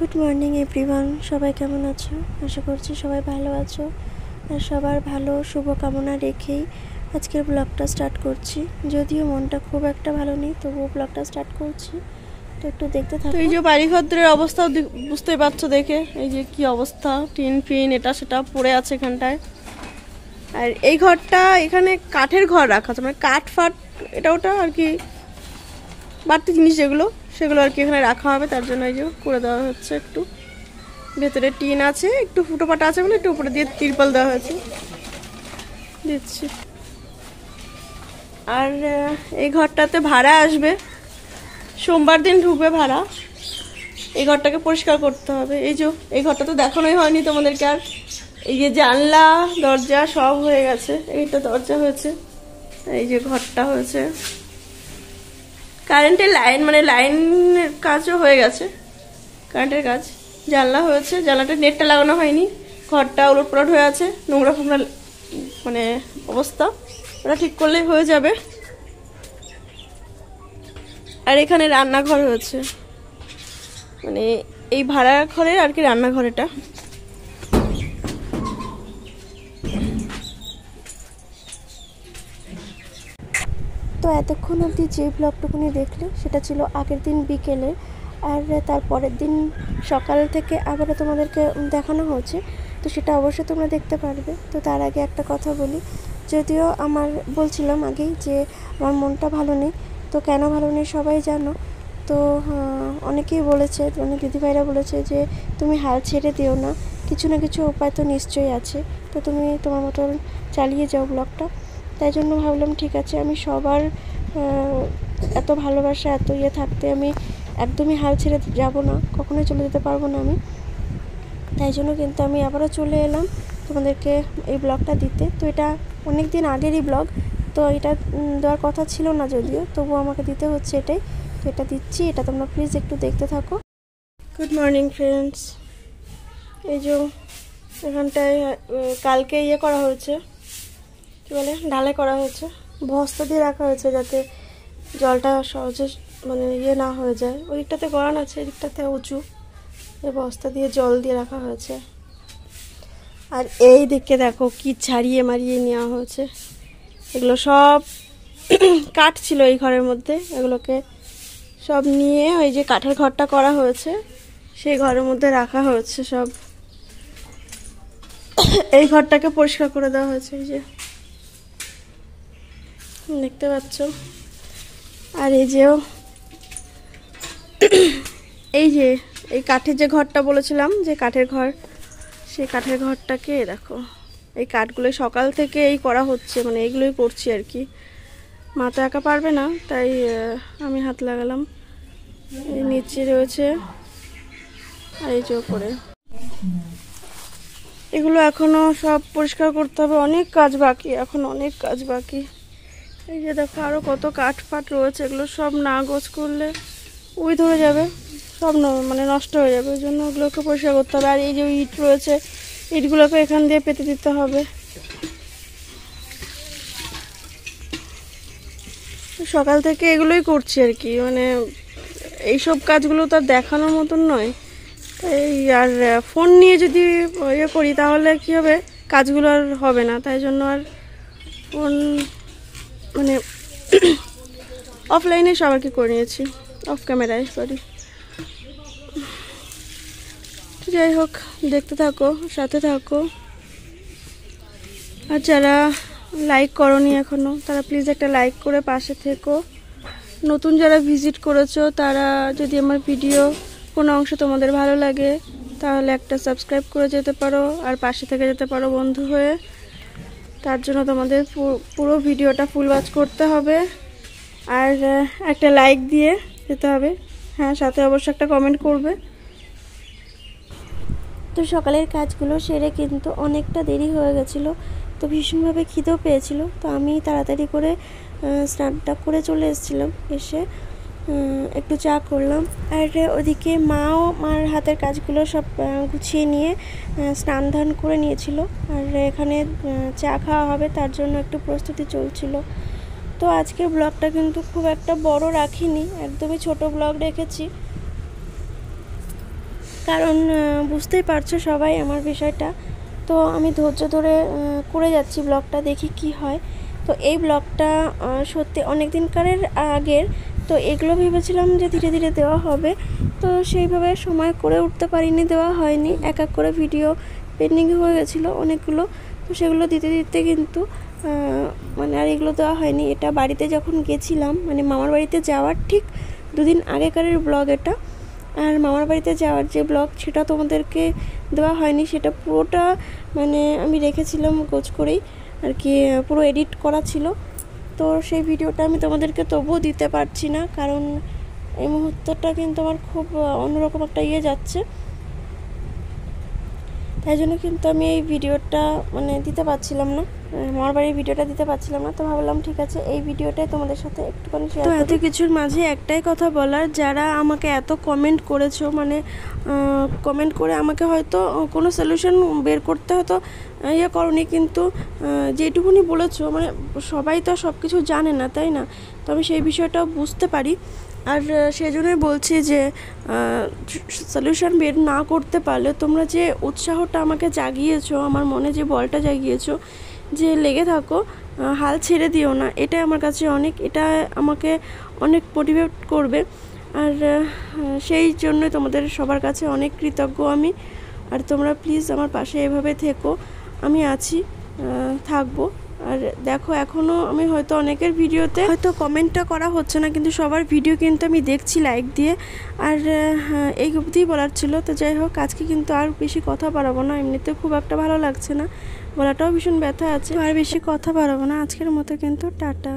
Good morning everyone, সবাই কেমন আছো? আশা করছি সবাই ভালো আছো। আর সবার ভালো শুভকামনা রেখেই আজকের ব্লগটা স্টার্ট করছি। যদিও মনটা খুব একটা ভালো নেই, তবুও ব্লগটা স্টার্ট করছি, তো একটু দেখতে থাকো। এই যে বাড়িঘরের অবস্থা বুঝতেই পারছো দেখে, এই যে কি অবস্থা, টিন ফিন এটা সেটা পড়ে আছে এখানটায়। আর এই ঘরটা এখানে কাঠের ঘর রাখা আছে, মানে কাঠ ফাট এটা ওটা আর কি, বাড়তি জিনিস যেগুলো সেগুলো আর কি এখানে রাখা হবে, তার জন্য এই যে করে দেওয়া হচ্ছে। একটু ভেতরে টিন আছে, একটু ফুটো পাটা আছে বলে একটু উপরে দিয়ে তিরপল দেওয়া হয়েছে, দিচ্ছি। আর এই ঘরটাতে ভাড়া আসবে, সোমবার দিন ঢুকবে ভাড়া। এই ঘরটাকে পরিষ্কার করতে হবে। এই যে এই ঘরটা তো দেখানোই হয়নি তোমাদেরকে। আর এই যে জানলা দরজা সব হয়ে গেছে, এইটা দরজা হয়েছে, এই যে ঘরটা হয়েছে। কারেন্টের লাইন মানে লাইনের কাজও হয়ে গেছে, কারেন্টের কাজ। জানলা হয়েছে, জানলাটা নেটটা লাগানো হয়নি। ঘরটা উলটপালট হয়ে আছে, নোংরা ফোংরা মানে অবস্থা, ওটা ঠিক করলেই হয়ে যাবে। আর এখানে রান্নাঘর হয়েছে, মানে এই ভাড়া ঘরের আর কি রান্নাঘর এটা। তো এতক্ষণ অবধি যে ব্লগটুকুনি দেখলে সেটা ছিল আগের দিন বিকেলে, আর তারপরের দিন সকাল থেকে আবারও তোমাদেরকে দেখানো হচ্ছে, তো সেটা অবশ্যই তোমরা দেখতে পারবে। তো তার আগে একটা কথা বলি, যদিও আমার বলছিলাম আগেই যে আমার মনটা ভালো নেই, তো কেন ভালো নেই সবাই জানো। তো অনেকেই বলেছে, অনেক দিদিভাইরা বলেছে যে তুমি হাল ছেড়ে দিও না, কিছু না কিছু উপায় তো নিশ্চয়ই আছে, তো তুমি তোমার মতন চালিয়ে যাও ব্লগটা। তাই জন্য ভাবলাম ঠিক আছে, আমি সবার এত ভালোবাসা এত থাকতে আমি একদমই হাল ছেড়ে যাব না, কখনোই চলে যেতে পারবো না আমি। তাই জন্য কিন্তু আমি আবারও চলে এলাম তোমাদেরকে এই ব্লগটা দিতে। তো এটা অনেক দিন আগেরই ব্লগ, তো এটা দেওয়ার কথা ছিল না যদিও, তবুও আমাকে দিতে হচ্ছে এটাই, তো এটা দিচ্ছি। এটা তোমরা প্লিজ একটু দেখতে থাকো। Good morning friends. এই যে এখানটায় কালকে করা হয়েছে, কি বলে ঢালাই করা হয়েছে, বস্তা দিয়ে রাখা হয়েছে যাতে জলটা সহজে মানে না হয়ে যায়। ওই দিকটাতে গড়ান আছে, এদিকটাতে উঁচু, এই বস্তা দিয়ে জল দিয়ে রাখা হয়েছে। আর এই দিকে দেখো কি ছাড়িয়ে মারিয়ে নেওয়া হয়েছে, এগুলো সব কাঠ ছিল এই ঘরের মধ্যে, এগুলোকে সব নিয়ে ওই যে কাঠের ঘরটা করা হয়েছে সেই ঘরের মধ্যে রাখা হয়েছে সব। এই ঘরটাকে পরিষ্কার করে দেওয়া হয়েছে, এই যে দেখতে পাচ্ছ। আর এই যেও এই যে এই কাঠের যে ঘরটা বলেছিলাম যে কাঠের ঘর, সেই কাঠের ঘরটাকে দেখো, এই কাঠগুলো সকাল থেকে এই করা হচ্ছে, মানে এইগুলোই করছি আর কি। মা তো একা পারবে না, তাই আমি হাত লাগালাম। এই নিচে রয়েছে আর এই যে ওপরে, এগুলো এখনো সব পরিষ্কার করতে হবে, অনেক কাজ বাকি, এখন অনেক কাজ বাকি। এই যে দেখো আরো কত কাঠ ফাট রয়েছে, এগুলো সব না গোছ করলে উই ধরে যাবে, সব মানে নষ্ট হয়ে যাবে, ওই জন্য ওগুলোকে পরিষ্কার করতে হবে। আর এই যে ইট রয়েছে, ইটগুলোকে এখান দিয়ে পেতে দিতে হবে। সকাল থেকে এগুলোই করছি আর কি, মানে এইসব কাজগুলো তো আর দেখানোর মতন নয়। এই আর ফোন নিয়ে যদি করি তাহলে কি হবে, কাজগুলো আর হবে না। তাই জন্য আর ফোন মানে অফলাইনে সব আর কি করে নিয়েছি, অফ ক্যামেরায়, সরি। যাই হোক, দেখতে থাকো, সাথে থাকো। আর যারা লাইক করোনি এখনো, তারা প্লিজ একটা লাইক করে পাশে থেকো। নতুন যারা ভিজিট করেছো, তারা যদি আমার ভিডিও কোনো অংশ তোমাদের ভালো লাগে তাহলে একটা সাবস্ক্রাইব করে যেতে পারো, আর পাশে থেকে যেতে পারো বন্ধু হয়ে। তার জন্য তোমাদের পুরো ভিডিওটা ফুল ওয়াচ করতে হবে, আর একটা লাইক দিয়ে যেতে হবে। হ্যাঁ, সাথে অবশ্যই একটা কমেন্ট করবে। তো সকালের কাজগুলো সেরে কিন্তু অনেকটা দেরি হয়ে গেছিলো, তো ভীষণভাবে খিদেও পেয়েছিল। তো আমি তাড়াতাড়ি করে স্নানটা করে চলে এসেছিলাম, এসে একটু চা করলাম। আর ওদিকে মার হাতের কাজগুলো সব গুছিয়ে নিয়ে স্নান ধান করে নিয়েছিল, আর এখানে চা খাওয়া হবে তার জন্য একটু প্রস্তুতি চলছিল। তো আজকের ব্লগটা কিন্তু খুব একটা বড় রাখিনি, একদমই ছোট ব্লগ রেখেছি। কারণ বুঝতেই পারছো সবাই আমার বিষয়টা। তো আমি ধৈর্য ধরে করে যাচ্ছি ব্লগটা, দেখি কি হয়। তো এই ব্লগটা সত্যি অনেক দিনকারের আগের, তো এগুলো ভেবেছিলাম যে ধীরে ধীরে দেওয়া হবে, তো সেইভাবে সময় করে উঠতে পারিনি, দেওয়া হয়নি। এক এক করে ভিডিও পেন্ডিং হয়ে গেছিলো অনেকগুলো, তো সেগুলো দিতে দিতে কিন্তু মানে আর এগুলো দেওয়া হয়নি। এটা বাড়িতে যখন গেছিলাম, মানে মামার বাড়িতে যাওয়ার ঠিক দুদিন আগেকারের ব্লগ এটা। আর মামার বাড়িতে যাওয়ার যে ব্লগ সেটা তোমাদেরকে দেওয়া হয়নি, সেটা পুরোটা মানে আমি রেখেছিলাম গোছ করেই আর কি, পুরো এডিট করা ছিল। তো সেই ভিডিওটা আমি তোমাদেরকে তবুও দিতে পারছি না, কারণ এই মুহূর্তটা কিন্তু আমার খুব অন্যরকম একটা যাচ্ছে, তাই জন্য কিন্তু আমি এই ভিডিওটা মানে দিতে পারছিলাম না, মামার বাড়ির ভিডিওটা দিতে পারছিলাম না। তো ভাবলাম ঠিক আছে এই ভিডিওটাই তোমাদের সাথে একটুখানি শেয়ার করি। তো এত কিছুর মাঝে একটাই কথা বলার, যারা আমাকে এত কমেন্ট করেছো, মানে কমেন্ট করে আমাকে হয়তো কোনো সলিউশন বের করতে হয়তো করনি, কিন্তু যেটুকুনি বলেছো, মানে সবাই তো সব কিছু জানে না, তাই না? তো আমি সেই বিষয়টাও বুঝতে পারি। আর সেই জন্যই বলছি যে সলিউশন বের না করতে পারলে তোমরা যে উৎসাহটা আমাকে জাগিয়েছো, আমার মনে যে বলটা জাগিয়েছো, যে লেগে থাকো, হাল ছেড়ে দিও না, এটাই আমার কাছে অনেক, এটা আমাকে অনেক মোটিভেট করবে। আর সেই জন্যই তোমাদের সবার কাছে অনেক কৃতজ্ঞ আমি। আর তোমরা প্লিজ আমার পাশে এভাবে থেকো, আমি আছি, থাকবো। আর দেখো এখনও আমি হয়তো অনেকের ভিডিওতে হয়তো কমেন্টটা করা হচ্ছে না, কিন্তু সবার ভিডিও কিন্তু আমি দেখছি লাইক দিয়ে। আর এই অবধিই বলার ছিল। তো যাই হোক, আজকে কিন্তু আর বেশি কথা বাড়াবো না, এমনিতে খুব একটা ভালো লাগছে না, গলাটাও ভীষণ ব্যথা আছে, আর বেশি কথা বাড়াবো না। আজকের মতো কিন্তু টাটা।